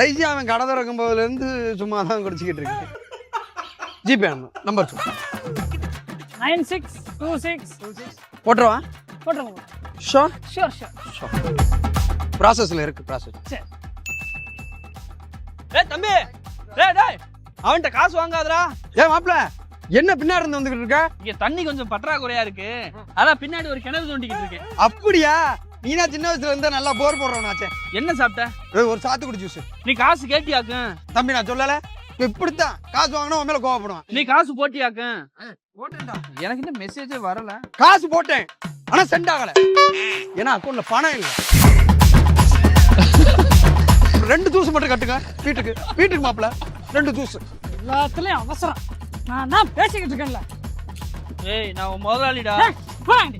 கடைசி அவன் கடை திறக்கும் போதுலேருந்து சும்மா தான் குடிச்சிக்கிட்டு இருக்கு. GPay number 9626 போட்டுருவா. போட்டுருங்க. Sure sure. ப்ராசஸில் இருக்கு ப்ராசஸ். சரி. தம்பி டேய் அவன்கிட்ட காசு வாங்காதடா. மாப்பிள்ள என்ன பின்னாடி இருந்து வந்துகிட்டு இருக்க? இங்க தண்ணி கொஞ்சம் பற்றாக்குறையா இருக்கு, அதான் பின்னாடி ஒரு கிணறு தோண்டிக்கிட்டு இருக்கேன். அப்படியா? நீனா சின்ன வயசுல இருந்தா நல்லா போர் போடுறவனாச்சே. என்ன சாப்பிட்ட? ஒரு சாத்துக்குடி ஜூஸ். நீ காசு கேட்டியாக்கு? தம்பி நான் சொல்லல, இப்படித்தான் காசு வாங்கினா உன் மேல கோவப்படுவான். நீ காசு போட்டியாக்கு? எனக்கு இந்த மெசேஜே வரல. காசு போட்டேன் ஆனா சென்ட் ஆகல, ஏன்னா அக்கௌண்ட்ல பணம் இல்ல. 2 ஜூஸ் மட்டும் கட்டுங்க வீட்டுக்கு மாப்பிள்ள. 2 ஜூஸ். எல்லாத்துலயும் அவசரம். நான் தான் பேசிக்கிட்டு இருக்கேன்ல. ஏய் நான் உன் முதலாளிடா. போடாண்டி.